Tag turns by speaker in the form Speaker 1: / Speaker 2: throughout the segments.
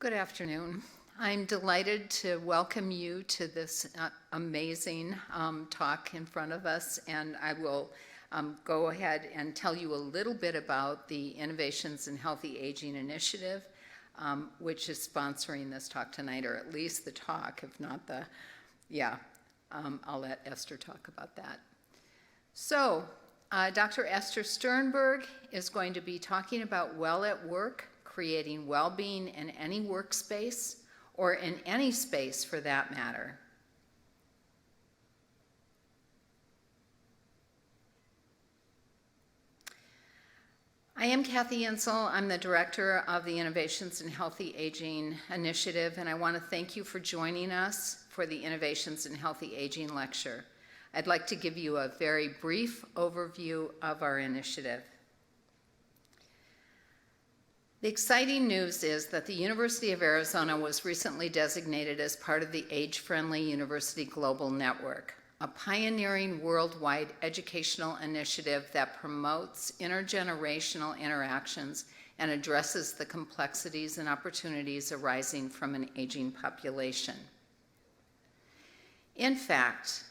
Speaker 1: Good afternoon. I'm delighted to welcome you to this amazing talk in front of us, and I will go ahead and tell you a little bit about the Innovations in Healthy Aging Initiative, which is sponsoring this talk tonight, or at least the talk, if not the, I'll let Esther talk about that. So, Dr. Esther Sternberg is going to be talking about well at work, creating well-being in any workspace, or in any space for that matter. I am Kathy Insel. I'm the director of the Innovations in Healthy Aging Initiative, and I want to thank you for joining us for the Innovations in Healthy Aging lecture. I'd like to give you a very brief overview of our initiative. The exciting news is that the University of Arizona was recently designated as part of the Age-Friendly University Global Network, a pioneering worldwide educational initiative that promotes intergenerational interactions and addresses the complexities and opportunities arising from an aging population. In fact,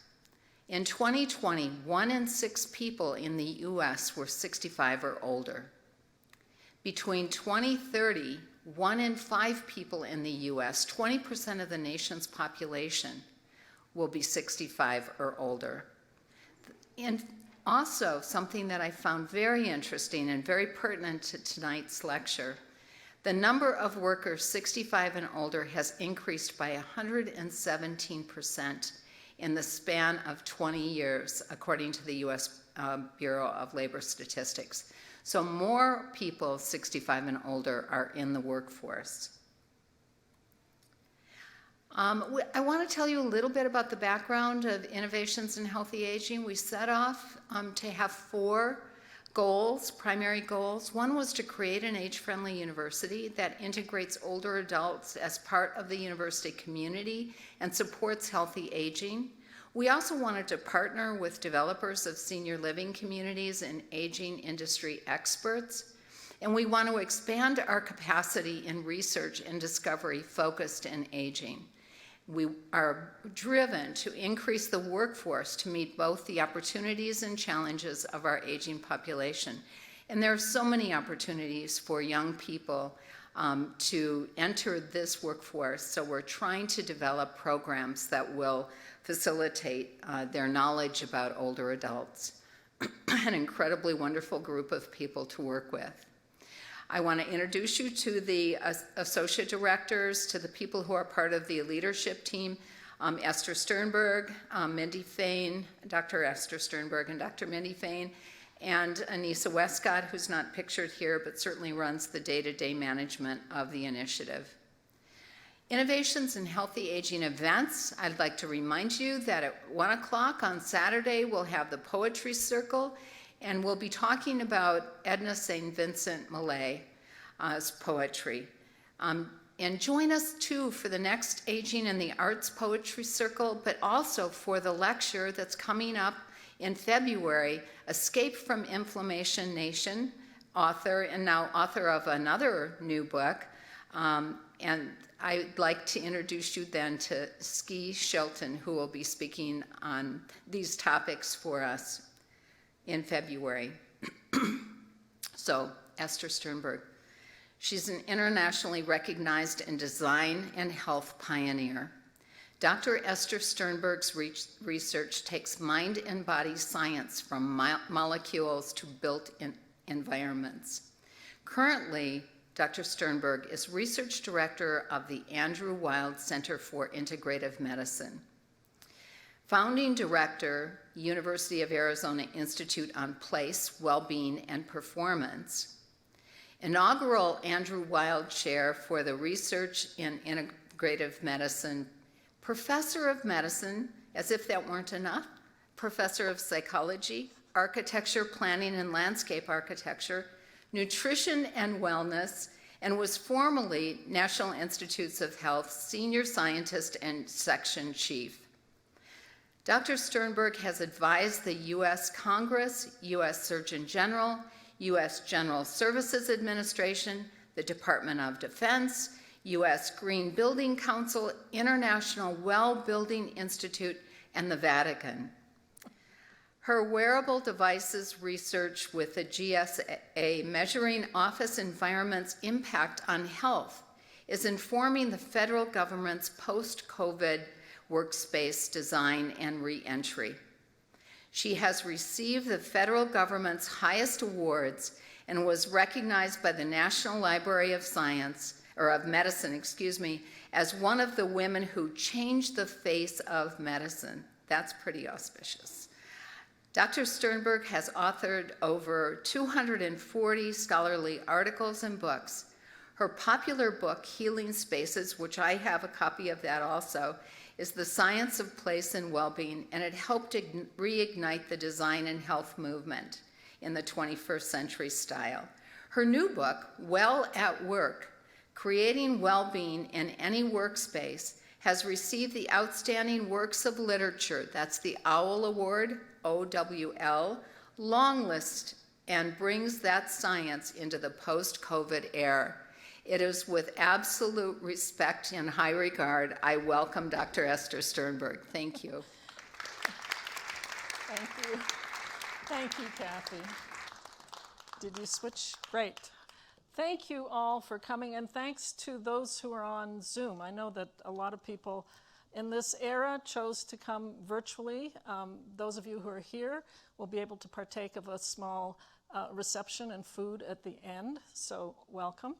Speaker 1: in 2020, 1 in 6 people in the U.S. were 65 or older. Between 2030, 1 in 5 people in the U.S., 20% of the nation's population, will be 65 or older. And also, something that I found very interesting and very pertinent to tonight's lecture, the number of workers 65 and older has increased by 117% in the span of 20 years, according to the U.S. Bureau of Labor Statistics. So more people 65 and older are in the workforce. I want to tell you a little bit about the background of Innovations in Healthy Aging. We set off to have 4 goals, primary goals. One was to create an age-friendly university that integrates older adults as part of the university community and supports healthy aging. We also wanted to partner with developers of senior living communities and aging industry experts. And we want to expand our capacity in research and discovery focused in aging. We are driven to increase the workforce to meet both the opportunities and challenges of our aging population. And there are so many opportunities for young people to enter this workforce, so we're trying to develop programs that will facilitate their knowledge about older adults. An incredibly wonderful group of people to work with. I want to introduce you to the associate directors, to the people who are part of the leadership team, Esther Sternberg, Mindy Fain, Dr. Esther Sternberg and Dr. Mindy Fain, and Anissa Westcott, who's not pictured here, but certainly runs the day-to-day management of the initiative. Innovations in Healthy Aging events. I'd like to remind you that at 1 o'clock on Saturday, we'll have the Poetry Circle, and we'll be talking about Edna St. Vincent Millay's poetry. And join us too for the next Aging in the Arts Poetry Circle, but also for the lecture that's coming up in February, Escape from Inflammation Nation, author, and now author of another new book. And I'd like to introduce you then to Ski Shelton, who will be speaking on these topics for us in February. So, Esther Sternberg. She's an internationally recognized and design and health pioneer. Dr. Esther Sternberg's research takes mind and body science from molecules to built environments. Currently, Dr. Sternberg is research director of the Andrew Weil Center for Integrative Medicine. Founding director, University of Arizona Institute on Place, Wellbeing, and Performance. Inaugural Andrew Weil Chair for the Research in Integrative Medicine. Professor of Medicine, as if that weren't enough. Professor of Psychology, Architecture, Planning, and Landscape Architecture, Nutrition and Wellness, and was formerly National Institutes of Health Senior Scientist and Section Chief. Dr. Sternberg has advised the U.S. Congress, U.S. Surgeon General, U.S. General Services Administration, the Department of Defense, U.S. Green Building Council, International Well Building Institute, and the Vatican. Her wearable devices research with the GSA, measuring office environment's impact on health, is informing the federal government's post-COVID workspace design and re-entry. She has received the federal government's highest awards and was recognized by the National Library of Medicine, as one of the women who changed the face of medicine. That's pretty auspicious. Dr. Sternberg has authored over 240 scholarly articles and books. Her popular book, Healing Spaces, which I have a copy of that also, is the science of place and well-being, and it helped reignite the design and health movement in the 21st century style. Her new book, Well at Work, Creating Well-Being in Any Workspace, has received the Outstanding Works of Literature, that's the OWL Award, OWL, long list, and brings that science into the post-COVID era. It is with absolute respect and high regard I welcome Dr. Esther Sternberg. Thank you.
Speaker 2: Thank you. Thank you, Kathy. Did you switch? Great. Thank you all for coming, and thanks to those who are on Zoom. I know that a lot of people in this era chose to come virtually. Those of you who are here will be able to partake of a small reception and food at the end, so welcome.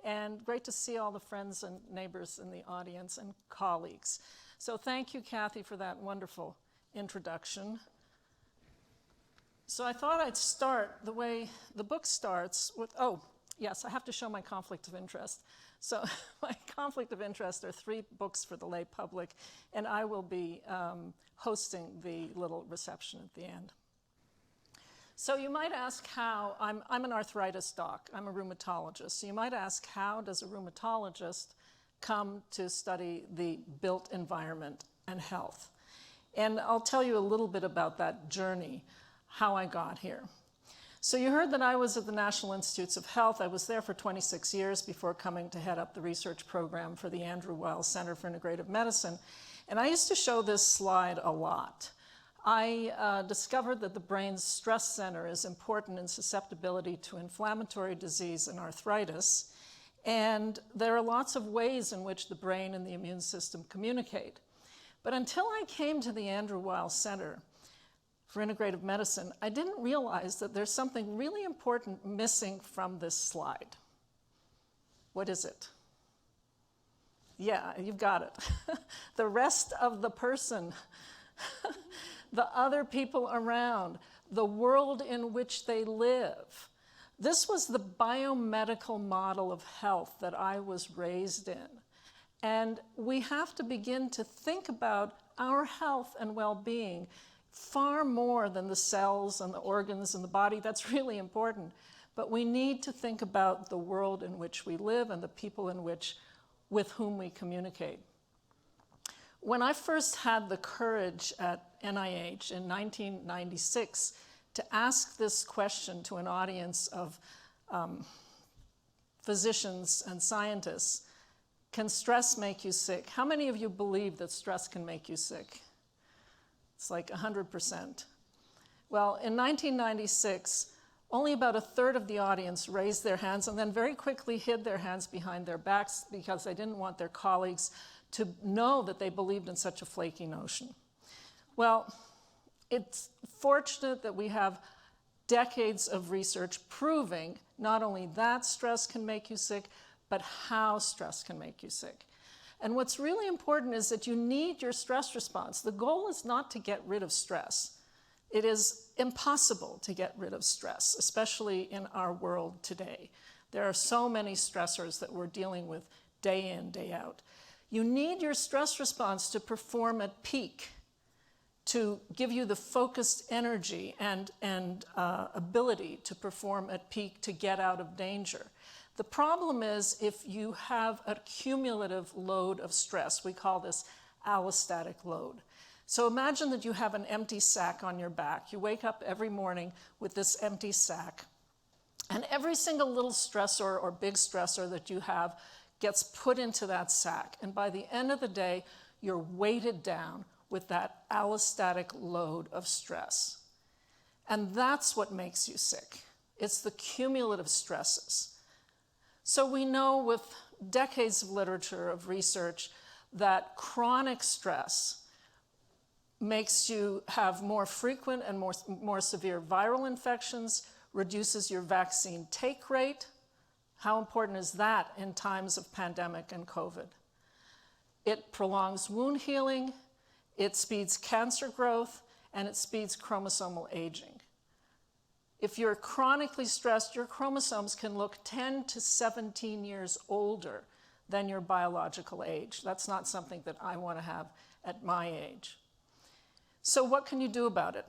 Speaker 2: And great to see all the friends and neighbors in the audience and colleagues. So thank you, Kathy, for that wonderful introduction. So I thought I'd start the way the book starts with, oh, yes, I have to show my conflict of interest. So my conflict of interest are 3 books for the lay public, and I will be hosting the little reception at the end. So you might ask how, I'm an arthritis doc, I'm a rheumatologist, so you might ask how does a rheumatologist come to study the built environment and health? And I'll tell you a little bit about that journey, how I got here. So you heard that I was at the National Institutes of Health. I was there for 26 years before coming to head up the research program for the Andrew Weil Center for Integrative Medicine. And I used to show this slide a lot. I discovered that the brain's stress center is important in susceptibility to inflammatory disease and arthritis. And there are lots of ways in which the brain and the immune system communicate. But until I came to the Andrew Weil Center for Integrative Medicine, I didn't realize that there's something really important missing from this slide. What is it? Yeah, you've got it. The rest of the person, the other people around, the world in which they live. This was the biomedical model of health that I was raised in. And we have to begin to think about our health and well-being far more than the cells and the organs in the body. That's really important. But we need to think about the world in which we live and the people with whom we communicate. When I first had the courage at NIH in 1996 to ask this question to an audience of physicians and scientists, can stress make you sick? How many of you believe that stress can make you sick? It's like 100%. Well, in 1996, only about 1/3 of the audience raised their hands and then very quickly hid their hands behind their backs because they didn't want their colleagues to know that they believed in such a flaky notion. Well, it's fortunate that we have decades of research proving not only that stress can make you sick, but how stress can make you sick. And what's really important is that you need your stress response. The goal is not to get rid of stress. It is impossible to get rid of stress, especially in our world today. There are so many stressors that we're dealing with day in, day out. You need your stress response to perform at peak, to give you the focused energy and ability to perform at peak to get out of danger. The problem is if you have a cumulative load of stress. We call this allostatic load. So imagine that you have an empty sack on your back. You wake up every morning with this empty sack, and every single little stressor or big stressor that you have gets put into that sac. And by the end of the day, you're weighted down with that allostatic load of stress. And that's what makes you sick. It's the cumulative stresses. So we know with decades of literature, of research, that chronic stress makes you have more frequent and more severe viral infections, reduces your vaccine take rate. How important is that in times of pandemic and COVID? It prolongs wound healing, it speeds cancer growth, and it speeds chromosomal aging. If you're chronically stressed, your chromosomes can look 10 to 17 years older than your biological age. That's not something that I want to have at my age. So what can you do about it?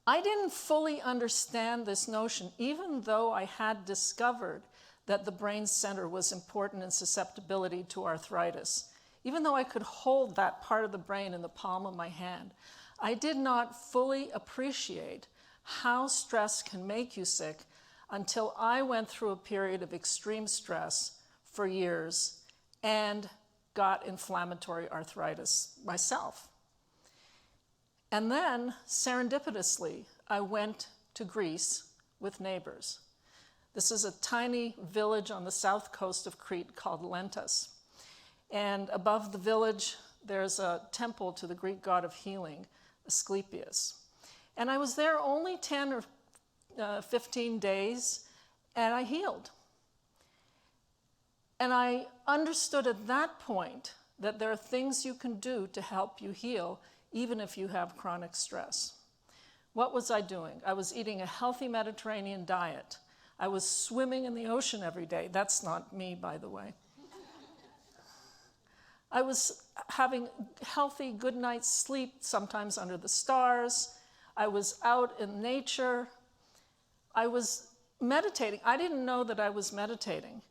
Speaker 2: I didn't fully understand this notion, even though I had discovered that the brain center was important in susceptibility to arthritis. Even though I could hold that part of the brain in the palm of my hand, I did not fully appreciate how stress can make you sick until I went through a period of extreme stress for years and got inflammatory arthritis myself. And then, serendipitously, I went to Greece with neighbors. This is a tiny village on the south coast of Crete called Lentas. And above the village, there's a temple to the Greek god of healing, Asclepius. And I was there only 10 or 15 days, and I healed. And I understood at that point that there are things you can do to help you heal, even if you have chronic stress. What was I doing? I was eating a healthy Mediterranean diet. I was swimming in the ocean every day. That's not me, by the way. I was having healthy, good night's sleep, sometimes under the stars. I was out in nature. I was meditating. I didn't know that I was meditating.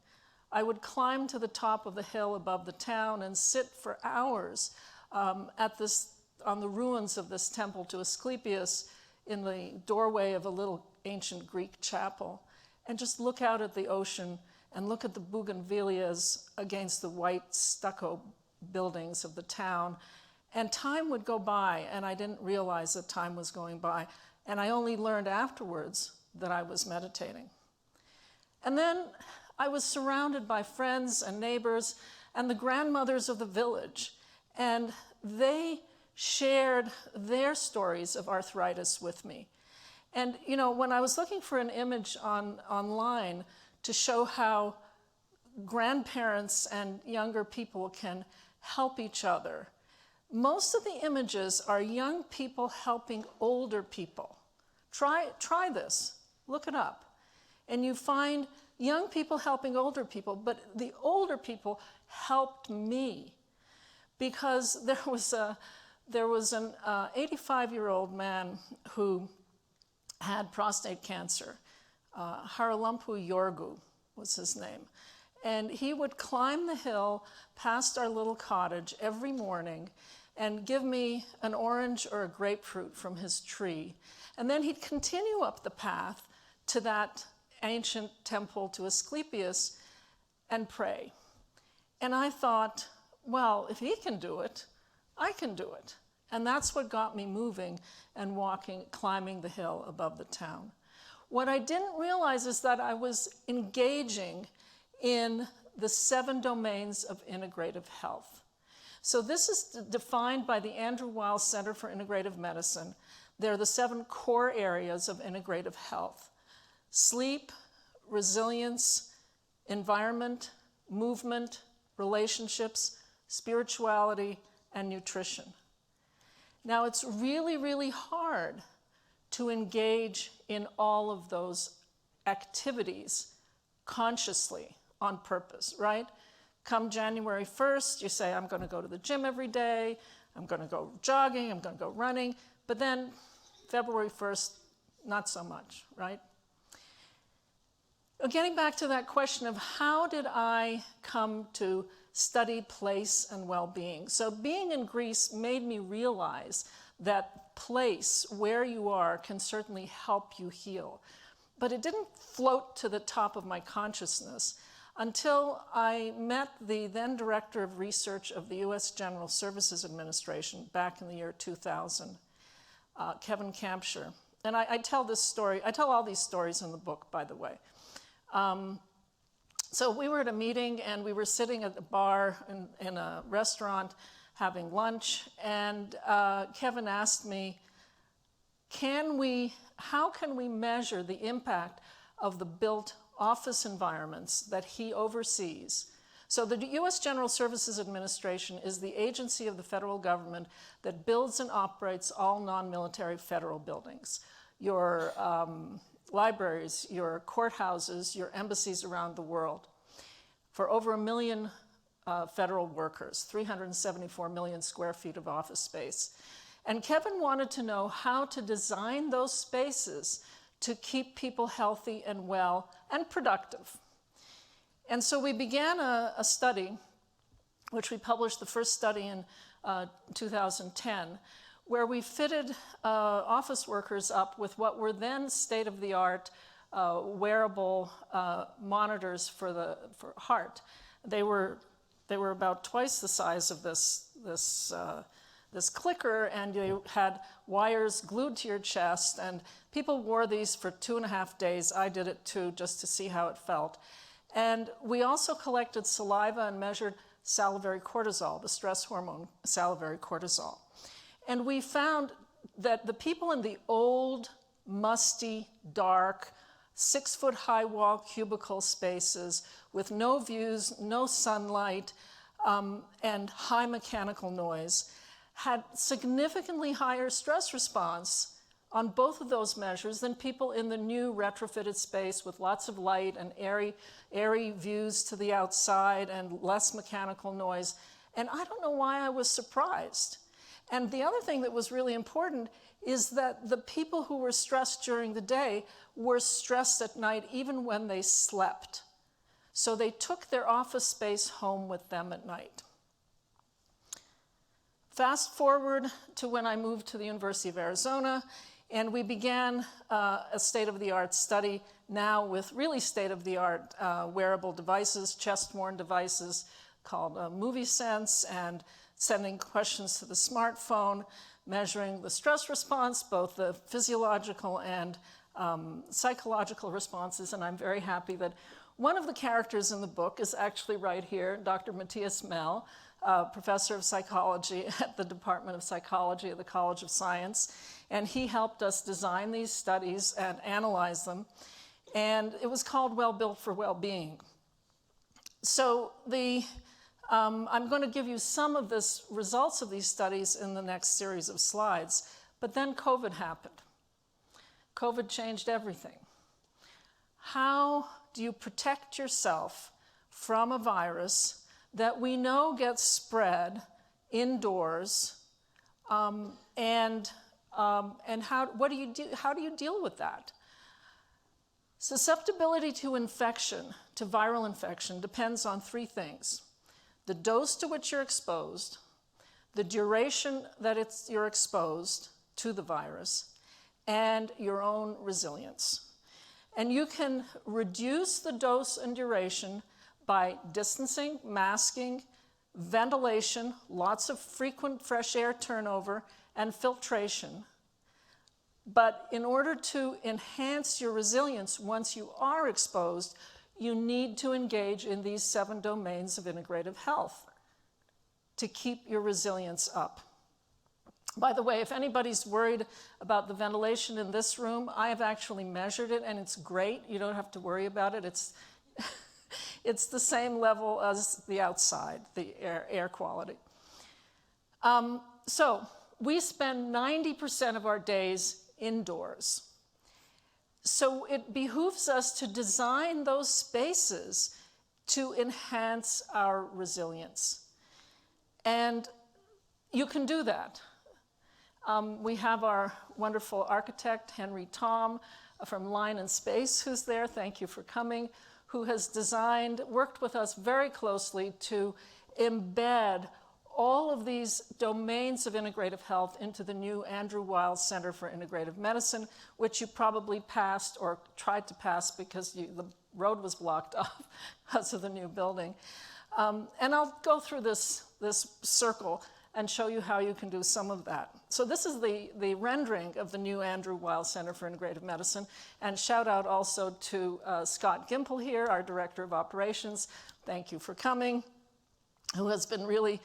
Speaker 2: I would climb to the top of the hill above the town and sit for hours on the ruins of this temple to Asclepius in the doorway of a little ancient Greek chapel, and just look out at the ocean and look at the bougainvilleas against the white stucco buildings of the town. And time would go by, and I didn't realize that time was going by. And I only learned afterwards that I was meditating. And then I was surrounded by friends and neighbors and the grandmothers of the village. And they shared their stories of arthritis with me. And, you know, when I was looking for an image online to show how grandparents and younger people can help each other, most of the images are young people helping older people. Try this, look it up. And you find young people helping older people, but the older people helped me because there was an 85-year-old man who had prostate cancer. Haralampu Yorgu was his name. And he would climb the hill past our little cottage every morning and give me an orange or a grapefruit from his tree. And then he'd continue up the path to that ancient temple to Asclepius and pray. And I thought, well, if he can do it, I can do it. And that's what got me moving and walking, climbing the hill above the town. What I didn't realize is that I was engaging in the 7 domains of integrative health. So this is defined by the Andrew Weil Center for Integrative Medicine. They're the 7 core areas of integrative health: sleep, resilience, environment, movement, relationships, spirituality, and nutrition. Now, it's really, really hard to engage in all of those activities consciously, on purpose, right? Come January 1st, you say, I'm going to go to the gym every day, I'm going to go jogging, I'm going to go running, but then February 1st, not so much, right? Getting back to that question of how did I come to study place and well-being? So being in Greece made me realize that place, where you are, can certainly help you heal. But it didn't float to the top of my consciousness until I met the then Director of Research of the U.S. General Services Administration back in the year 2000, Kevin Campshire. And I tell this story, I tell all these stories in the book, by the way. So we were at a meeting and we were sitting at the bar in a restaurant having lunch, and Kevin asked me, how can we measure the impact of the built office environments that he oversees? So the U.S. General Services Administration is the agency of the federal government that builds and operates all non-military federal buildings. Your libraries, your courthouses, your embassies around the world, for over 1 million federal workers, 374 million square feet of office space. And Kevin wanted to know how to design those spaces to keep people healthy and well and productive. And so we began a study, which we published the first study in 2010, where we fitted office workers up with what were then state-of-the-art wearable monitors for heart. They were about twice the size of this clicker, and you had wires glued to your chest, and people wore these for 2.5 days. I did it too, just to see how it felt. And we also collected saliva and measured salivary cortisol, the stress hormone salivary cortisol. And we found that the people in the old, musty, dark, 6-foot-high wall cubicle spaces with no views, no sunlight, and high mechanical noise had significantly higher stress response on both of those measures than people in the new retrofitted space with lots of light and airy views to the outside and less mechanical noise. And I don't know why I was surprised. And the other thing that was really important is that the people who were stressed during the day were stressed at night even when they slept. So they took their office space home with them at night. Fast forward to when I moved to the University of Arizona, and we began a state-of-the-art study now with really state-of-the-art wearable devices, chest-worn devices called MovieSense, and sending questions to the smartphone, measuring the stress response, both the physiological and psychological responses. And I'm very happy that one of the characters in the book is actually right here, Dr. Matthias Mell, professor of psychology at the Department of Psychology at the College of Science. And he helped us design these studies and analyze them. And it was called Well Built for Wellbeing. So I'm going to give you some of the results of these studies in the next series of slides. But then COVID happened. COVID changed everything. How do you protect yourself from a virus that we know gets spread indoors, and how do you deal with that? Susceptibility to infection, to viral infection, depends on 3 things: the dose to which you're exposed, the duration that you're exposed to the virus, and your own resilience. And you can reduce the dose and duration by distancing, masking, ventilation, lots of frequent fresh air turnover, and filtration. But in order to enhance your resilience once you are exposed, you need to engage in these 7 domains of integrative health to keep your resilience up. By the way, if anybody's worried about the ventilation in this room, I have actually measured it, and it's great. You don't have to worry about it. It's the same level as the outside, the air quality. So we spend 90% of our days indoors. So it behooves us to design those spaces to enhance our resilience. And you can do that. We have our wonderful architect, Henry Tom, from Line and Space, who's there. Thank you for coming. Who has worked with us very closely to embed all of these domains of integrative health into the new Andrew Weil Center for Integrative Medicine, which you probably passed or tried to pass because the road was blocked off because of the new building. And I'll go through this circle and show you how you can do some of that. So this is the rendering of the new Andrew Weil Center for Integrative Medicine. And shout out also to Scott Gimple here, our Director of Operations. Thank you for coming, who has been really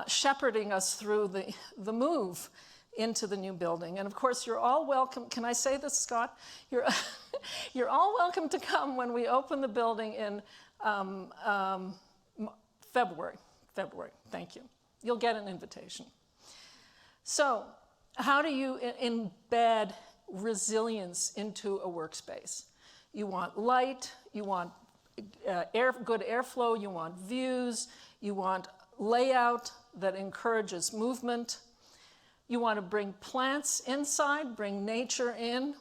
Speaker 2: shepherding us through the move into the new building. And of course, you're all welcome. Can I say this, Scott? You're all welcome to come when we open the building in February. Thank you. You'll get an invitation. So how do you embed resilience into a workspace? You want light, you want good airflow, you want views, you want layout that encourages movement. You want to bring plants inside, bring nature in.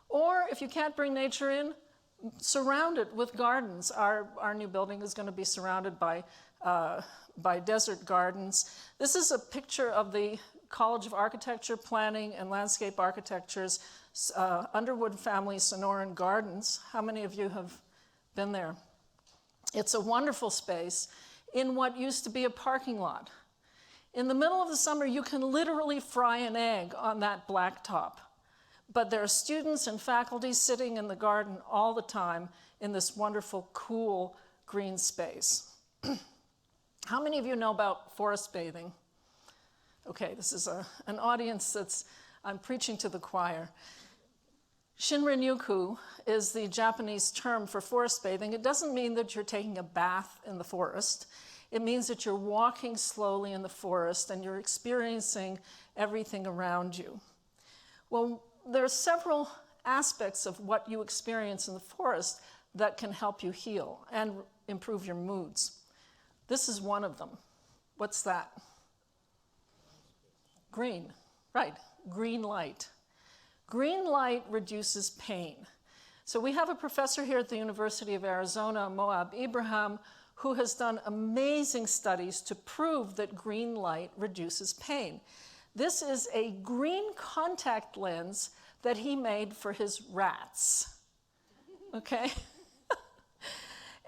Speaker 2: Or if you can't bring nature in, surround it with gardens. Our new building is going to be surrounded by desert gardens. This is a picture of the College of Architecture, Planning, and Landscape Architecture's Underwood Family Sonoran Gardens. How many of you have been there? It's a wonderful space in what used to be a parking lot. In the middle of the summer, you can literally fry an egg on that blacktop. But there are students and faculty sitting in the garden all the time in this wonderful, cool green space. How many of you know about forest bathing? Okay, this is an audience I'm preaching to the choir. Shinrin-yoku is the Japanese term for forest bathing. It doesn't mean that you're taking a bath in the forest. It means that you're walking slowly in the forest and you're experiencing everything around you. Well, there are several aspects of what you experience in the forest that can help you heal and improve your moods. This is one of them. What's that? Green, right, green light. Green light reduces pain. So we have a professor here at the University of Arizona, Moab Ibrahim, who has done amazing studies to prove that green light reduces pain. This is a green contact lens that he made for his rats, okay?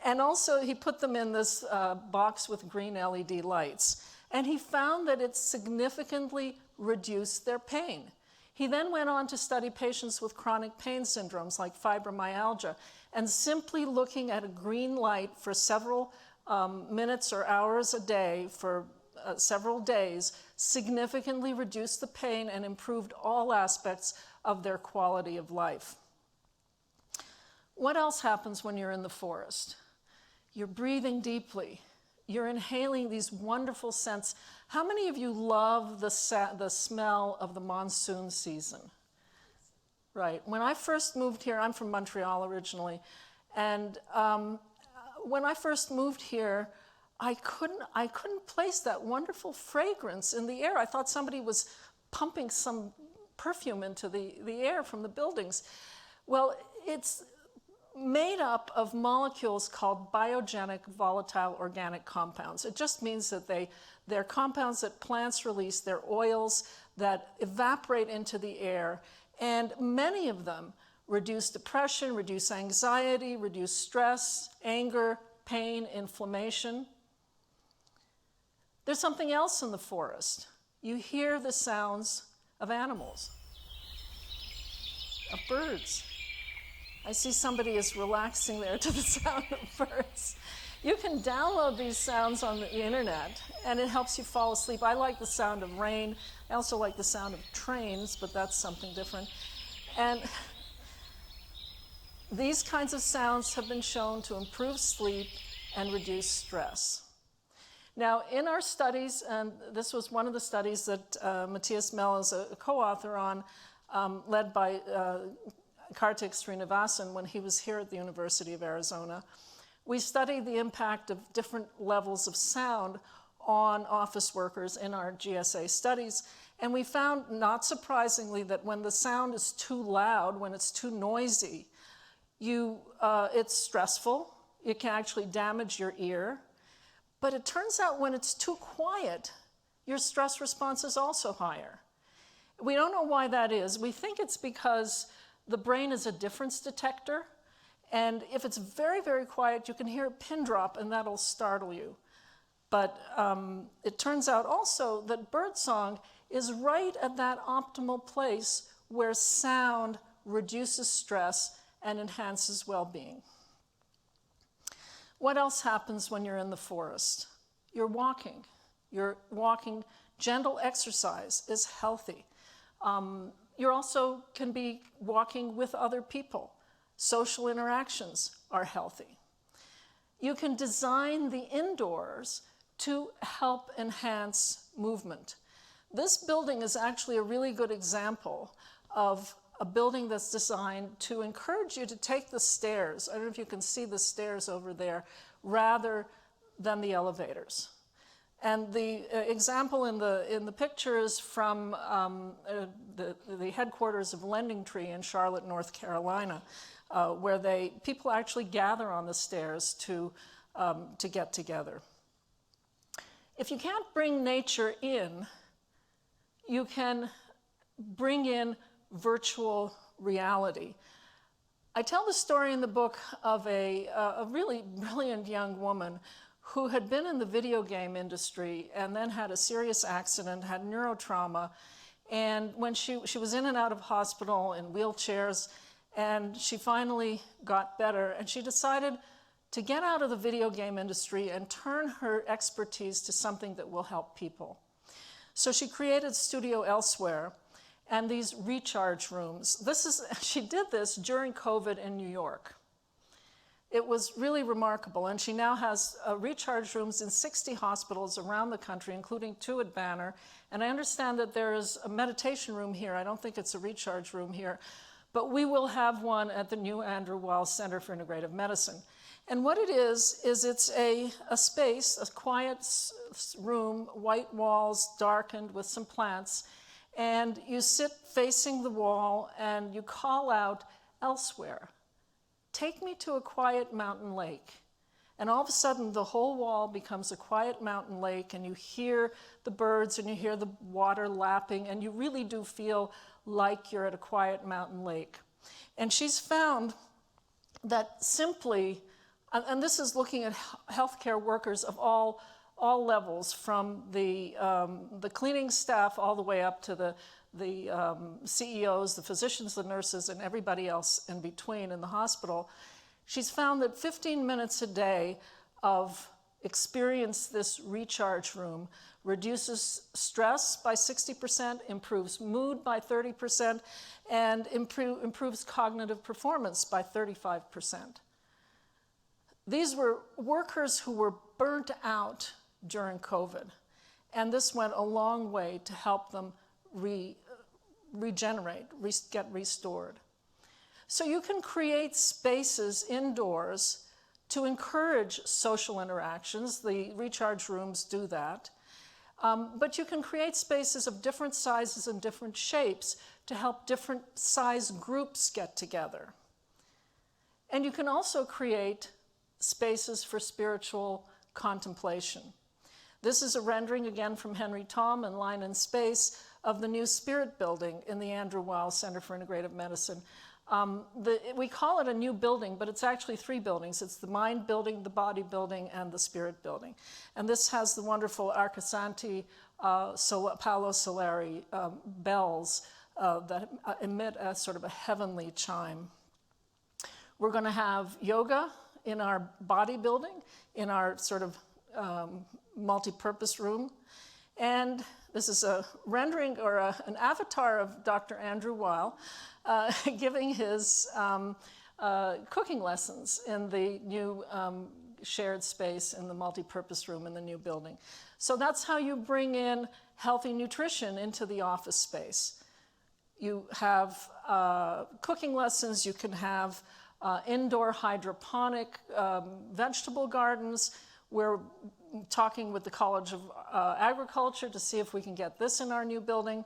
Speaker 2: And also he put them in this box with green LED lights. And he found that it significantly reduced their pain. He then went on to study patients with chronic pain syndromes like fibromyalgia, and simply looking at a green light for several minutes or hours a day for several days significantly reduced the pain and improved all aspects of their quality of life. What else happens when you're in the forest? You're breathing deeply. You're inhaling these wonderful scents. How many of you love the smell of the monsoon season? Right. When I first moved here, I'm from Montreal originally, and when I first moved here, I couldn't place that wonderful fragrance in the air. I thought somebody was pumping some perfume into the air from the buildings. Well, it's made up of molecules called biogenic volatile organic compounds. It just means that they're compounds that plants release. They're oils that evaporate into the air, and many of them reduce depression, reduce anxiety, reduce stress, anger, pain, inflammation. There's something else in the forest. You hear the sounds of animals, of birds. I see somebody is relaxing there to the sound of birds. You can download these sounds on the internet, and it helps you fall asleep. I like the sound of rain. I also like the sound of trains, but that's something different. And these kinds of sounds have been shown to improve sleep and reduce stress. Now, in our studies, and this was one of the studies that Matthias Mell is a co-author on, led by Kartik Srinivasan when he was here at the University of Arizona, we studied the impact of different levels of sound on office workers in our GSA studies. And we found, not surprisingly, that when the sound is too loud, when it's too noisy, it's stressful. It can actually damage your ear. But it turns out when it's too quiet, your stress response is also higher. We don't know why that is. We think it's because the brain is a difference detector, and if it's very, very quiet, you can hear a pin drop and that'll startle you. But it turns out also that birdsong is right at that optimal place where sound reduces stress and enhances well-being. What else happens when you're in the forest? You're walking. You're walking. Gentle exercise is healthy. You also can be walking with other people. Social interactions are healthy. You can design the indoors to help enhance movement. This building is actually a really good example of a building that's designed to encourage you to take the stairs. I don't know if you can see the stairs over there, rather than the elevators. And the example in the picture is from the headquarters of Lending Tree in Charlotte, North Carolina, where people actually gather on the stairs to get together. If you can't bring nature in, you can bring in virtual reality. I tell the story in the book of a really brilliant young woman who had been in the video game industry and then had a serious accident, had neurotrauma, and when she was in and out of hospital in wheelchairs, and she finally got better, and she decided to get out of the video game industry and turn her expertise to something that will help people. So she created Studio Elsewhere and these recharge rooms. She did this during COVID in New York. It was really remarkable, and she now has recharge rooms in 60 hospitals around the country, including 2 at Banner. And I understand that there is a meditation room here. I don't think it's a recharge room here, but we will have one at the new Andrew Weil Center for Integrative Medicine. And what it is it's a space, a quiet room, white walls, darkened with some plants, and you sit facing the wall and you call out, "Elsewhere. Take me to a quiet mountain lake." And all of a sudden, the whole wall becomes a quiet mountain lake, and you hear the birds and you hear the water lapping, and you really do feel like you're at a quiet mountain lake. And she's found that simply, and this is looking at healthcare workers of all levels, from the cleaning staff all the way up to the CEOs, the physicians, the nurses, and everybody else in between in the hospital. She's found that 15 minutes a day of experience this recharge room reduces stress by 60%, improves mood by 30%, and improves cognitive performance by 35%. These were workers who were burnt out during COVID, and this went a long way to help them regenerate, get restored. So you can create spaces indoors to encourage social interactions. The recharge rooms do that. But you can create spaces of different sizes and different shapes to help different size groups get together. And you can also create spaces for spiritual contemplation. This is a rendering, again, from Henry Tom and Line and Space, of the new Spirit Building in the Andrew Weil Center for Integrative Medicine. We call it a new building, but it's actually 3 buildings. It's the Mind Building, the Body Building, and the Spirit Building. And this has the wonderful Arcosanti Paolo Solari bells that emit a sort of a heavenly chime. We're going to have yoga in our body building, in our sort of multi-purpose room. And this is a rendering or an avatar of Dr. Andrew Weil giving his cooking lessons in the new shared space in the multi-purpose room in the new building. So that's how you bring in healthy nutrition into the office space. You have cooking lessons, you can have indoor hydroponic vegetable gardens. We're talking with the College of Agriculture to see if we can get this in our new building.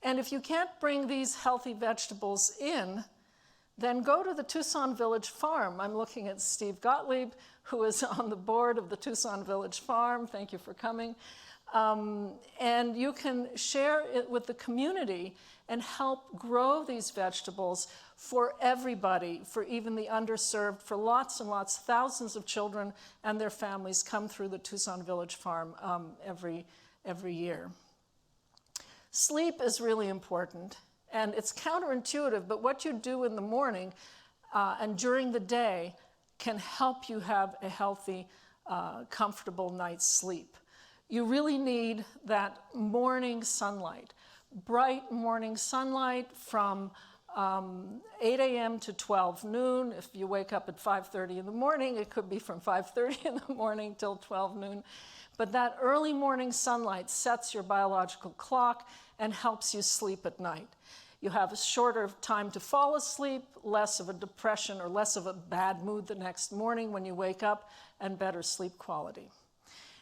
Speaker 2: And if you can't bring these healthy vegetables in, then go to the Tucson Village Farm. I'm looking at Steve Gottlieb, who is on the board of the Tucson Village Farm. Thank you for coming. And you can share it with the community and help grow these vegetables for everybody, for even the underserved, for lots and lots, thousands of children and their families come through the Tucson Village Farm every year. Sleep is really important, and it's counterintuitive, but what you do in the morning and during the day can help you have a healthy, comfortable night's sleep. You really need that morning sunlight, bright morning sunlight from 8 a.m. to 12 noon. If you wake up at 5:30 in the morning, it could be from 5:30 in the morning till 12 noon. But that early morning sunlight sets your biological clock and helps you sleep at night. You have a shorter time to fall asleep, less of a depression or less of a bad mood the next morning when you wake up, and better sleep quality.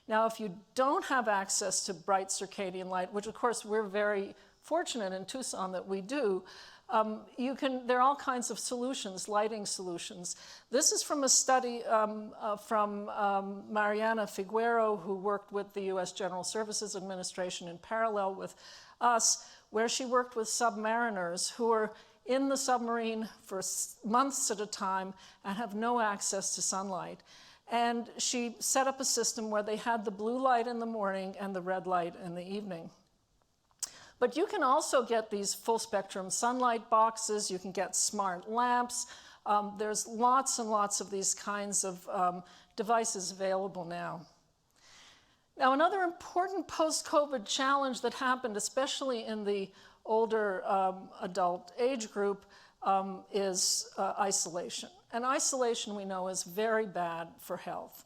Speaker 2: Now, if you don't have access to bright circadian light, which of course we're very fortunate in Tucson that we do, there are all kinds of solutions, lighting solutions. This is from a study from Mariana Figuero, who worked with the U.S. General Services Administration in parallel with us, where she worked with submariners who are in the submarine for months at a time and have no access to sunlight. And she set up a system where they had the blue light in the morning and the red light in the evening. But you can also get these full spectrum sunlight boxes. You can get smart lamps. There's lots and lots of these kinds of devices available now. Now, another important post-COVID challenge that happened, especially in the older adult age group, is isolation. And isolation, we know, is very bad for health.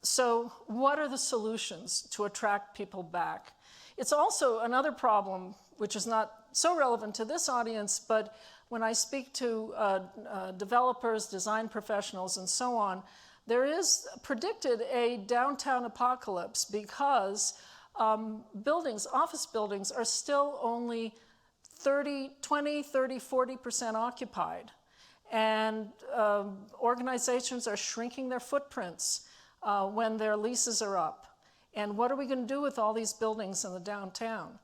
Speaker 2: So what are the solutions to attract people back? It's also another problem, which is not so relevant to this audience, but when I speak to developers, design professionals, and so on, there is predicted a downtown apocalypse because office buildings are still only 20, 30, 40% occupied. And organizations are shrinking their footprints when their leases are up. And what are we going to do with all these buildings in the downtown?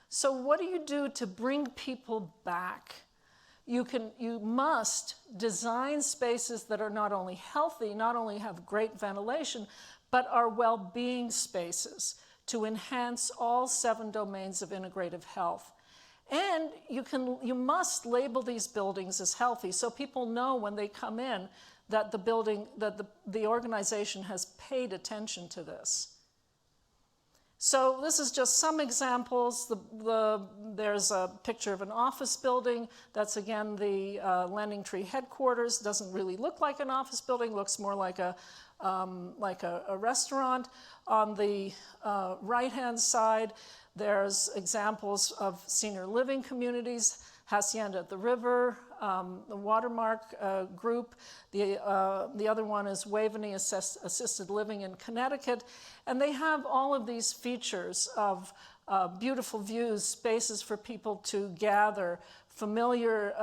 Speaker 2: So what do you do to bring people back? You must design spaces that are not only healthy, not only have great ventilation, but are well-being spaces to enhance all 7 domains of integrative health. And you must label these buildings as healthy so people know when they come in that the organization has paid attention to this. So this is just some examples. There's a picture of an office building. That's again the Lending Tree headquarters. Doesn't really look like an office building. Looks more like a restaurant. On the right-hand side, there's examples of senior living communities, Hacienda at the River, the Watermark group. The other one is Waveney Assisted Living in Connecticut. And they have all of these features of beautiful views, spaces for people to gather, familiar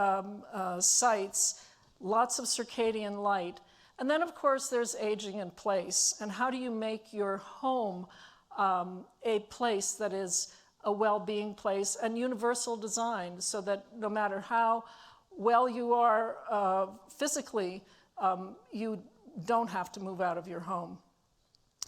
Speaker 2: sites, lots of circadian light. And then, of course, there's aging in place. And how do you make your home a place that is a well-being place and universal design so that no matter how well you are physically, you don't have to move out of your home.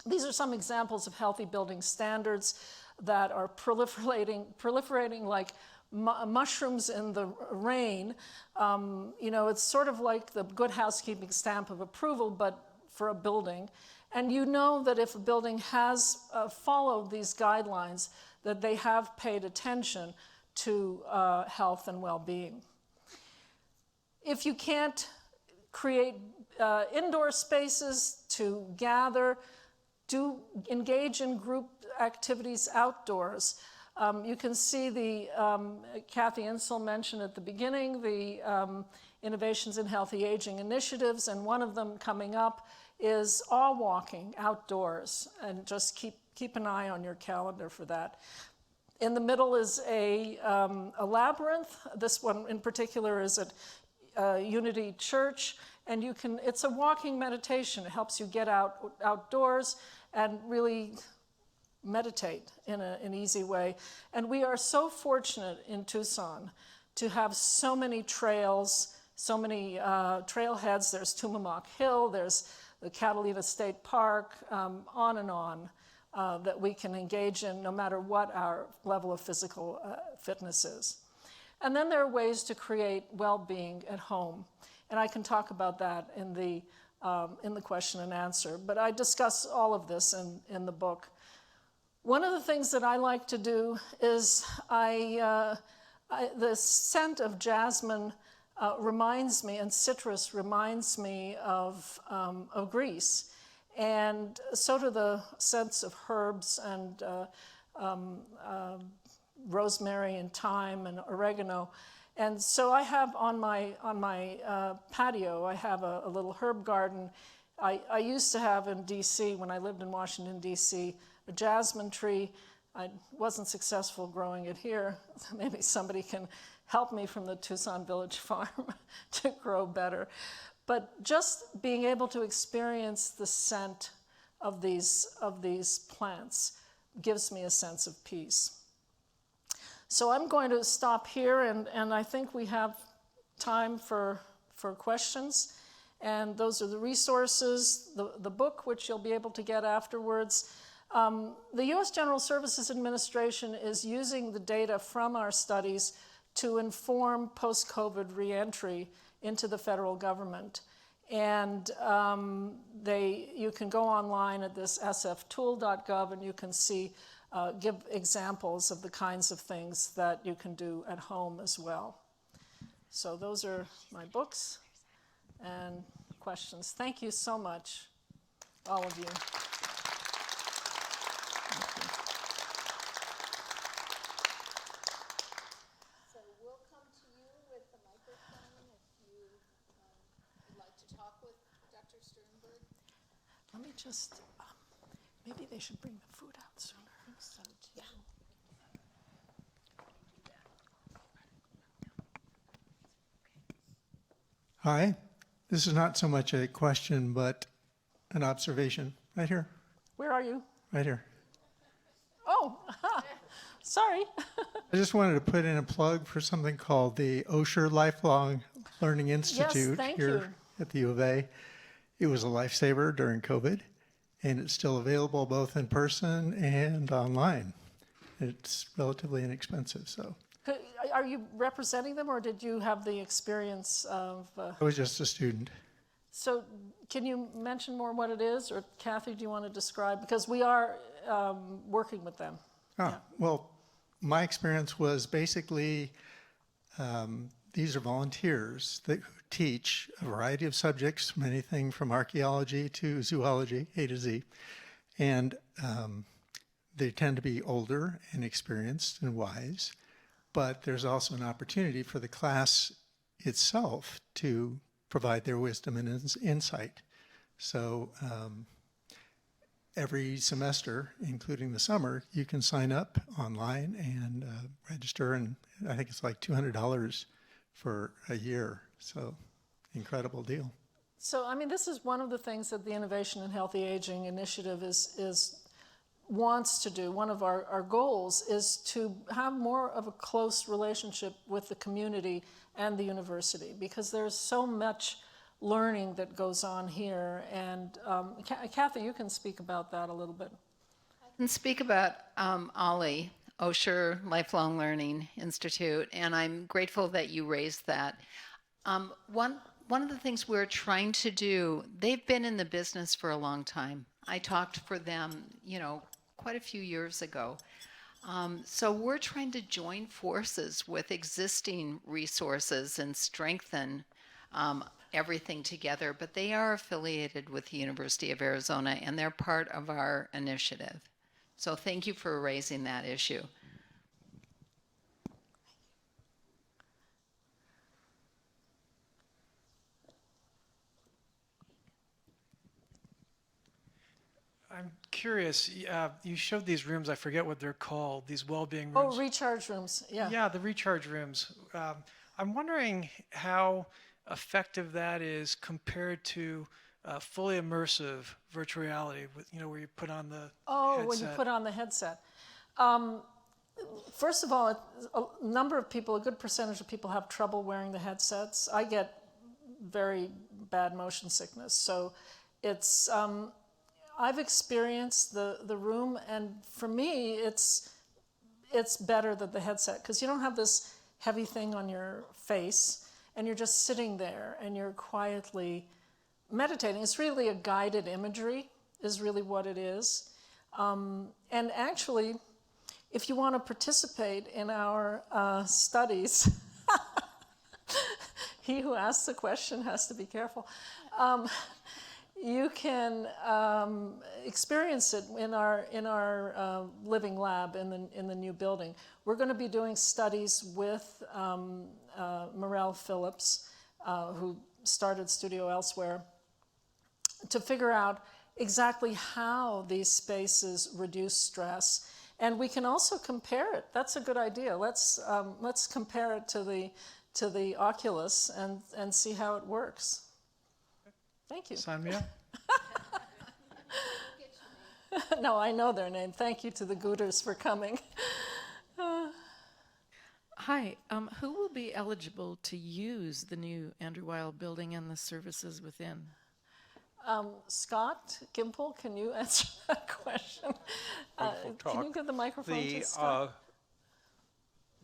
Speaker 2: These are some examples of healthy building standards that are proliferating like mushrooms in the rain. It's sort of like the Good Housekeeping stamp of approval, but for a building. And you know that if a building has followed these guidelines, that they have paid attention to health and well-being. If you can't create indoor spaces to gather, do engage in group activities outdoors. You can see Kathy Insel mentioned at the beginning, the Innovations in Healthy Aging initiatives, and one of them coming up is all walking outdoors, and just keep an eye on your calendar for that. In the middle is a labyrinth. This one in particular is at Unity Church, and it's a walking meditation. It helps you get outdoors and really meditate in an easy way. And we are so fortunate in Tucson to have so many trails, so many trailheads. There's Tumamoc Hill, there's the Catalina State Park, on and on, that we can engage in no matter what our level of physical fitness is. And then there are ways to create well-being at home. And I can talk about that in the question and answer. But I discuss all of this in the book. One of the things that I like to do is the scent of jasmine reminds me, and citrus reminds me of Greece. And so do the scents of herbs and rosemary and thyme and oregano. And so I have on my patio, I have a little herb garden. I used to have in D.C., when I lived in Washington, D.C., a jasmine tree. I wasn't successful growing it here. Maybe somebody can help me from the Tucson Village Farm to grow better. But just being able to experience the scent of these plants gives me a sense of peace. So I'm going to stop here, and I think we have time for questions. And those are the resources, the book, which you'll be able to get afterwards. The U.S. General Services Administration is using the data from our studies to inform post-COVID reentry into the federal government. And you can go online at this sftool.gov, and you can see, give examples of the kinds of things that you can do at home as well. So those are my books and questions. Thank you so much, all of you.
Speaker 1: So we'll come to you with the microphone if you would like to talk with Dr. Sternberg.
Speaker 2: Let me just, maybe they should bring the food out sooner. I think so, too. Yeah.
Speaker 3: Hi. This is not so much a question, but an observation. Right here.
Speaker 2: Where are you?
Speaker 3: Right here.
Speaker 2: Oh, sorry.
Speaker 3: I just wanted to put in a plug for something called the Osher Lifelong Learning Institute
Speaker 2: thank
Speaker 3: here
Speaker 2: you.
Speaker 3: at the U of A. It was a lifesaver during COVID, and it's still available both in person and online. It's relatively inexpensive, so.
Speaker 2: Are you representing them, or did you have the experience of...
Speaker 3: I was just a student.
Speaker 2: So can you mention more what it is, or Kathy, do you want to describe? Because we are working with them.
Speaker 3: Well, my experience was basically these are volunteers who teach a variety of subjects, from anything from archaeology to zoology, A to Z. And they tend to be older and experienced and wise. But there's also an opportunity for the class itself to provide their wisdom and insight. So every semester, including the summer, you can sign up online and register, and I think it's like $200 for a year. So incredible deal.
Speaker 2: So, I mean, this is one of the things that the Innovation in Healthy Aging Initiative wants to do. One of our goals is to have more of a close relationship with the community and the university, because there's so much learning that goes on here. And Kathy, you can speak about that a little bit.
Speaker 1: I can speak about OLLI, Osher Lifelong Learning Institute, and I'm grateful that you raised that. One of the things we're trying to do, they've been in the business for a long time. I talked for them, quite a few years ago. So we're trying to join forces with existing resources and strengthen everything together, but they are affiliated with the University of Arizona, and they're part of our initiative. So thank you for raising that issue.
Speaker 4: I'm curious, you showed these rooms, I forget what they're called, these well-being
Speaker 2: Oh,
Speaker 4: rooms.
Speaker 2: recharge rooms, yeah.
Speaker 4: Yeah, the recharge rooms. I'm wondering how effective that is compared to fully immersive virtual reality, with where you put on the headset.
Speaker 2: When you put on the headset. First of all, a number of people, a good percentage of people have trouble wearing the headsets. I get very bad motion sickness, so it's. I've experienced the room, and for me, it's better than the headset because you don't have this heavy thing on your face, and you're just sitting there and you're quietly meditating. It's really a guided imagery, is really what it is. And actually, if you want to participate in our studies, he who asks the question has to be careful. You can experience it in our living lab in the new building. We're going to be doing studies with Morel Phillips, who started Studio Elsewhere, to figure out exactly how these spaces reduce stress. And we can also compare it. That's a good idea. Let's compare it to the Oculus and see how it works. Thank you.
Speaker 4: Sign me up.
Speaker 2: No, I know their name. Thank you to the Gooters for coming.
Speaker 5: Hi, who will be eligible to use the new Andrew Weil building and the services within?
Speaker 2: Scott Gimple, can you answer that question? Can you give the microphone to Scott?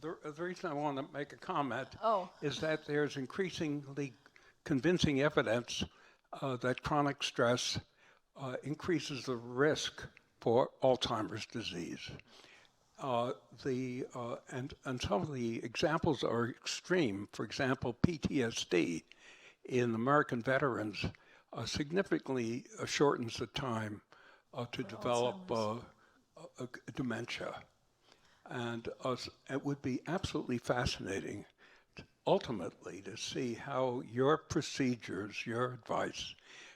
Speaker 6: The reason I want to make a comment
Speaker 2: Oh.
Speaker 6: is that there's increasingly convincing evidence that chronic stress increases the risk for Alzheimer's disease. And some of the examples are extreme. For example, PTSD in American veterans significantly shortens the time to develop dementia. And it would be absolutely fascinating ultimately to see how your procedures, your advice,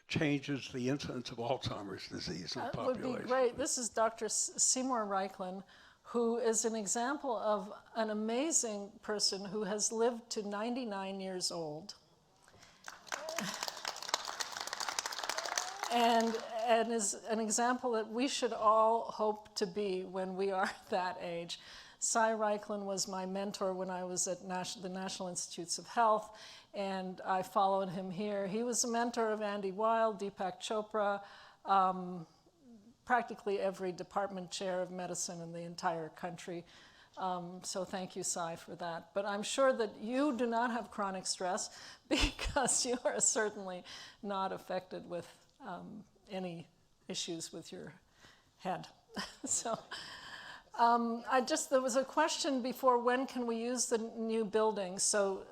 Speaker 6: changes the incidence of Alzheimer's disease in the population.
Speaker 2: That would be great. This is Dr. Seymour Reichlin, who is an example of an amazing person who has lived to 99 years old. And is an example that we should all hope to be when we are that age. Cy Reichlin was my mentor when I was at the National Institutes of Health, and I followed him here. He was a mentor of Andy Weil, Deepak Chopra, practically every department chair of medicine in the entire country. So thank you, Cy, for that. But I'm sure that you do not have chronic stress because you are certainly not affected with any issues with your head. So there was a question before, when can we use the new building? So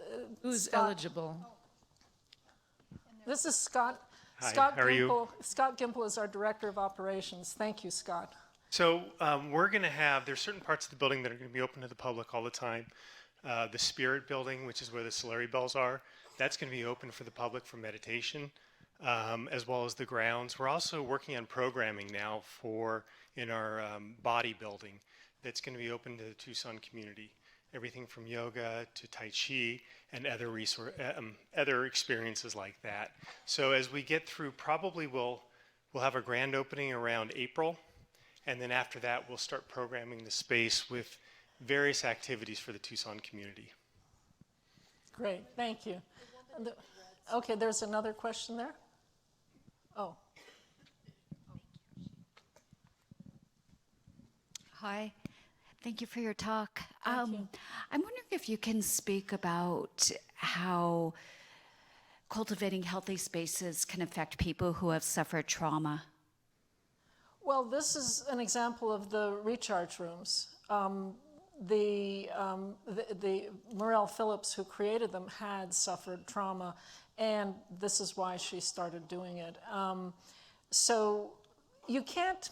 Speaker 5: Who's
Speaker 2: Scott,
Speaker 5: eligible?
Speaker 2: This is Scott.
Speaker 7: Hi,
Speaker 2: Scott
Speaker 7: how are you?
Speaker 2: Gimple. Scott Gimple is our Director of Operations. Thank you, Scott.
Speaker 7: So we're going to have, there's certain parts of the building that are going to be open to the public all the time. The Spirit Building, which is where the Solari bells are, that's going to be open for the public for meditation, as well as the grounds. We're also working on programming now in our body building that's going to be open to the Tucson community. Everything from yoga to Tai Chi and other experiences like that. So as we get through, probably we'll have a grand opening around April, and then after that we'll start programming the space with various activities for the Tucson community.
Speaker 2: Great, thank you. Okay, there's another question there. Oh.
Speaker 8: Hi, thank you for your talk.
Speaker 2: Thank you.
Speaker 8: I'm wondering if you can speak about how cultivating healthy spaces can affect people who have suffered trauma.
Speaker 2: Well, this is an example of the recharge rooms. The Morel Phillips, who created them, had suffered trauma, and this is why she started doing it. So you can't,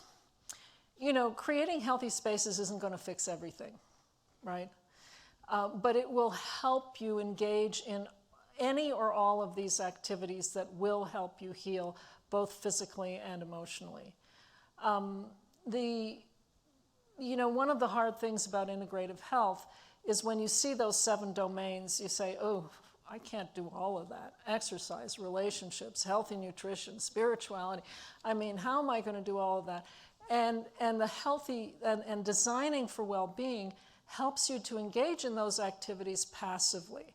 Speaker 2: creating healthy spaces isn't going to fix everything, right? But it will help you engage in any or all of these activities that will help you heal, both physically and emotionally. One of the hard things about integrative health is when you see those 7 domains, you say, oh, I can't do all of that. Exercise, relationships, healthy nutrition, spirituality. I mean, how am I going to do all of that? And the healthy and designing for well-being helps you to engage in those activities passively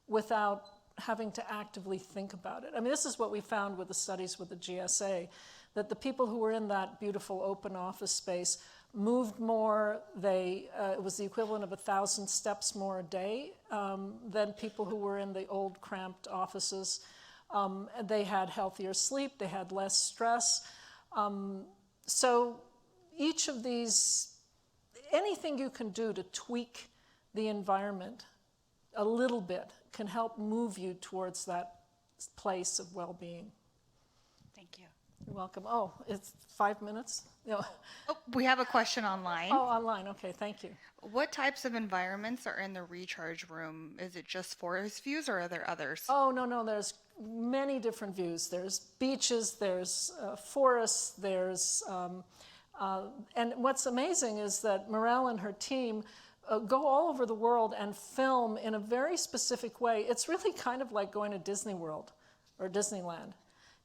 Speaker 2: without having to actively think about it. I mean, this is what we found with the studies with the GSA, that the people who were in that beautiful open office space moved more. It was the equivalent of 1,000 steps more a day than people who were in the old cramped offices. They had healthier sleep, they had less stress. So each of these, anything you can do to tweak the environment a little bit can help move you towards that place of well-being.
Speaker 9: Thank you.
Speaker 2: You're welcome. Oh, it's 5 minutes? No.
Speaker 9: Oh, we have a question online.
Speaker 2: Oh, online. Okay, thank you.
Speaker 9: What types of environments are in the recharge room? Is it just forest views or are there others?
Speaker 2: Oh, no, there's many different views. There's beaches, there's forests, there's... and what's amazing is that Morel and her team go all over the world and film in a very specific way. It's really kind of like going to Disney World or Disneyland.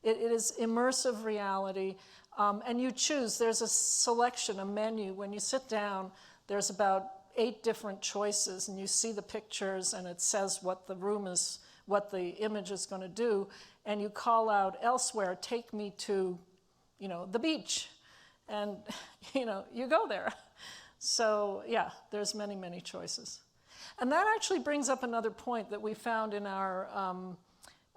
Speaker 2: It is immersive reality, and you choose. There's a selection, a menu. When you sit down, there's about 8 different choices, and you see the pictures, and it says what the room is, what the image is going to do, and you call out elsewhere, take me to, the beach, and, you go there. So, yeah, there's many, many choices. And that actually brings up another point that we found in our,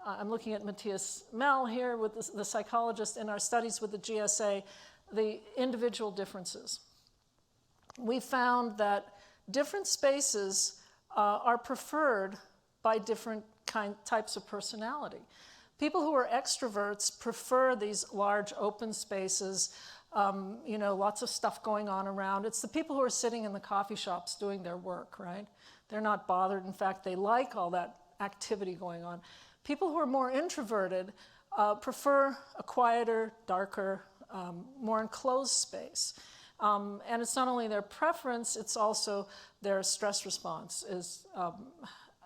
Speaker 2: I'm looking at Matthias Mell here with the psychologist in our studies with the GSA, the individual differences. We found that different spaces are preferred by different types of personality. People who are extroverts prefer these large open spaces, lots of stuff going on around. It's the people who are sitting in the coffee shops doing their work, right? They're not bothered. In fact, they like all that activity going on. People who are more introverted prefer a quieter, darker, more enclosed space. And it's not only their preference, it's also their stress response is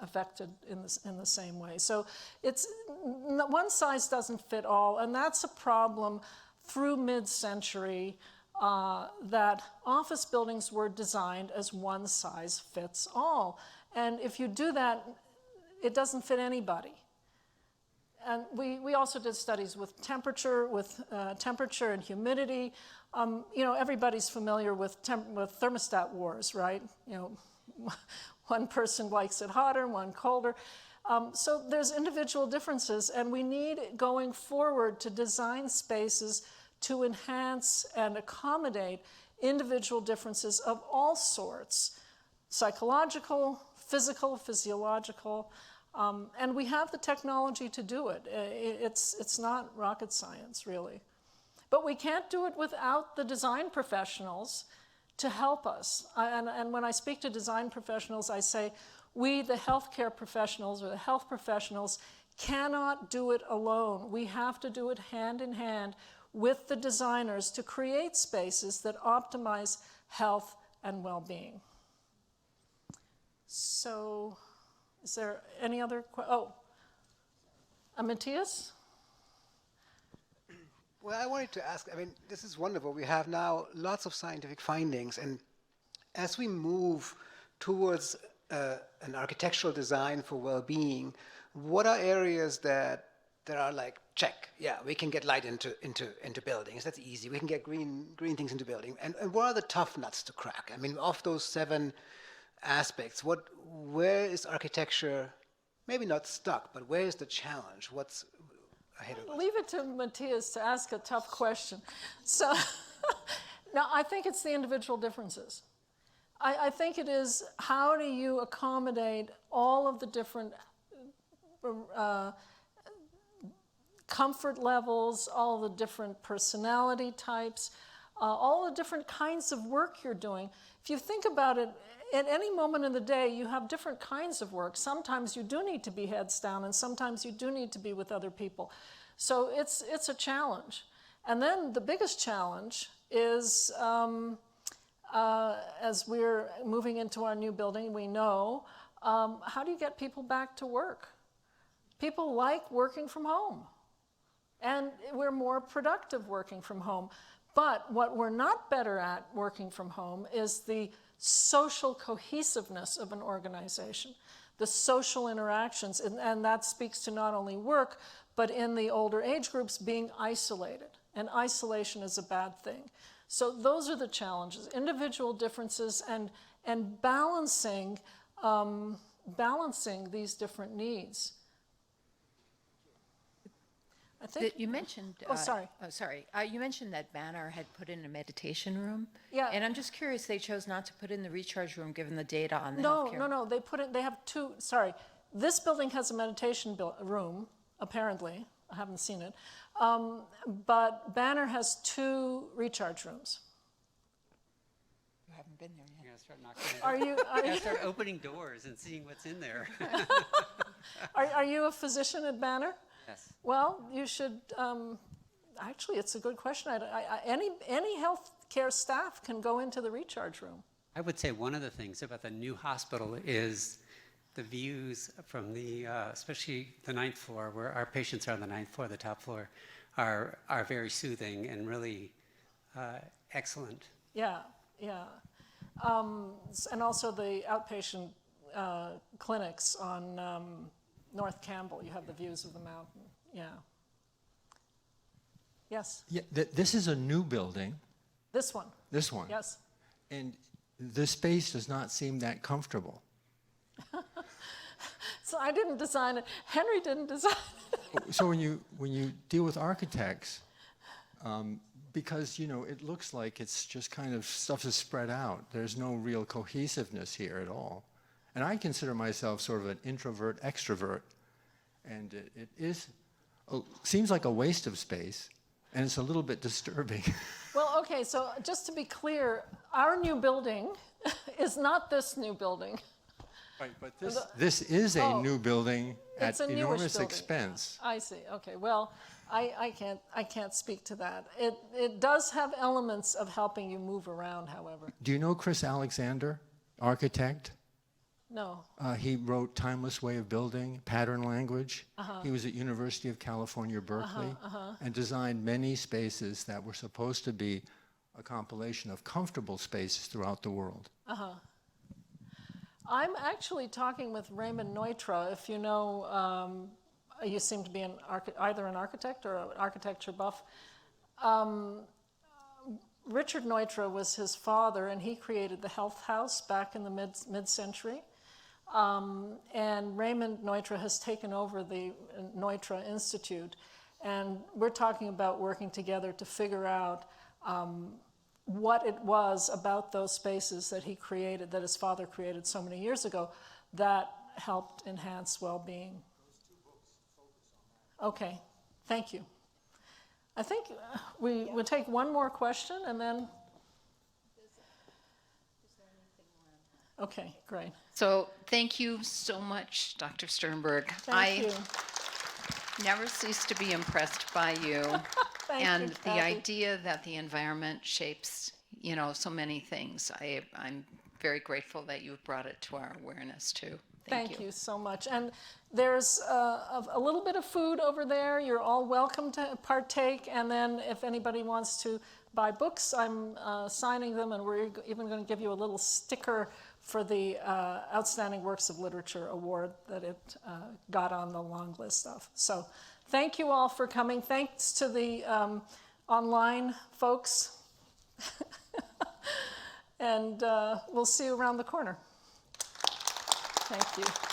Speaker 2: affected in the same way. So it's one size doesn't fit all, and that's a problem through mid-century that office buildings were designed as one size fits all. And if you do that, it doesn't fit anybody. And we also did studies with temperature and humidity. Everybody's familiar with thermostat wars, right? One person likes it hotter, one colder. So there's individual differences, and we need, going forward, to design spaces to enhance and accommodate individual differences of all sorts, psychological, physical, physiological, and we have the technology to do it. It's not rocket science, really. But we can't do it without the design professionals to help us. And when I speak to design professionals, I say, we, the healthcare professionals or the health professionals, cannot do it alone. We have to do it hand in hand with the designers to create spaces that optimize health and well-being. So, is there any other Matthias?
Speaker 10: Well, I wanted to ask, this is wonderful. We have now lots of scientific findings, and as we move towards an architectural design for well-being, what are areas that are like, check, yeah, we can get light into buildings, that's easy. We can get green things into building. And what are the tough nuts to crack? Of those 7 aspects, where is architecture, maybe not stuck, but where is the challenge? What's ahead of us?
Speaker 2: Leave it to Matthias to ask a tough question. So, no, I think it's the individual differences. I think it is, how do you accommodate all of the different comfort levels, all the different personality types, all the different kinds of work you're doing. If you think about it, at any moment in the day, you have different kinds of work. Sometimes you do need to be heads down, and sometimes you do need to be with other people. So it's a challenge. And then the biggest challenge is, as we're moving into our new building, we know, how do you get people back to work? People like working from home, and we're more productive working from home. But what we're not better at working from home is the social cohesiveness of an organization, the social interactions, and that speaks to not only work, but in the older age groups being isolated. And isolation is a bad thing. So those are the challenges, individual differences and balancing these different needs. I think
Speaker 11: You mentioned.
Speaker 2: sorry.
Speaker 11: You mentioned that Banner had put in a meditation room.
Speaker 2: Yeah.
Speaker 11: And I'm just curious, they chose not to put in the recharge room given the data on the healthcare.
Speaker 2: No. They have two. Sorry, this building has a meditation room. Apparently, I haven't seen it. But Banner has 2 recharge rooms.
Speaker 11: You haven't been there yet.
Speaker 12: You're gonna start knocking.
Speaker 2: Are you?
Speaker 12: You're gonna start opening doors and seeing what's in there.
Speaker 2: Are you a physician at Banner?
Speaker 12: Yes.
Speaker 2: Well, you should. Actually, it's a good question. Any healthcare staff can go into the recharge room.
Speaker 12: I would say one of the things about the new hospital is the views from the, especially the 9th floor, where our patients are on the 9th floor, the top floor, are very soothing and really excellent.
Speaker 2: Yeah. And also the outpatient clinics on North Campbell. You have the views of the mountain. Yeah. Yes.
Speaker 13: Yeah, this is a new building.
Speaker 2: This one.
Speaker 13: This one.
Speaker 2: Yes.
Speaker 13: And the space does not seem that comfortable.
Speaker 2: So I didn't design it. Henry didn't design it.
Speaker 13: So when you deal with architects, because it looks like it's just kind of stuff is spread out. There's no real cohesiveness here at all. And I consider myself sort of an introvert extrovert, and it seems like a waste of space, and it's a little bit disturbing.
Speaker 2: Well, okay. So just to be clear, our new building is not this new building.
Speaker 13: Right, but this is a new building at
Speaker 2: It's a newish
Speaker 13: enormous
Speaker 2: building.
Speaker 13: expense.
Speaker 2: I see. Okay. Well, I can't speak to that. It does have elements of helping you move around, however.
Speaker 13: Do you know Chris Alexander, architect?
Speaker 2: No.
Speaker 13: He wrote Timeless Way of Building, Pattern Language. He was at University of California, Berkeley, and designed many spaces that were supposed to be a compilation of comfortable spaces throughout the world.
Speaker 2: I'm actually talking with Raymond Neutra. If you know, you seem to be either an architect or an architecture buff. Richard Neutra was his father, and he created the Health House back in the mid-century. And Raymond Neutra has taken over the Neutra Institute. And we're talking about working together to figure out what it was about those spaces that he created, that his father created so many years ago, that helped enhance well-being. Okay, thank you. I think we would take one more question and then... Okay, great.
Speaker 1: So thank you so much, Dr. Sternberg.
Speaker 2: Thank you.
Speaker 1: Never cease to be impressed by you.
Speaker 2: Thank
Speaker 1: And
Speaker 2: you,
Speaker 1: the
Speaker 2: Kathy.
Speaker 1: idea that the environment shapes, so many things. I'm very grateful that you've brought it to our awareness too.
Speaker 2: Thank you so much. And there's a little bit of food over there. You're all welcome to partake. And then if anybody wants to buy books, I'm signing them, and we're even going to give you a little sticker for the Outstanding Works of Literature Award that it got on the long list of. So thank you all for coming. Thanks to the online folks. And we'll see you around the corner. Thank you.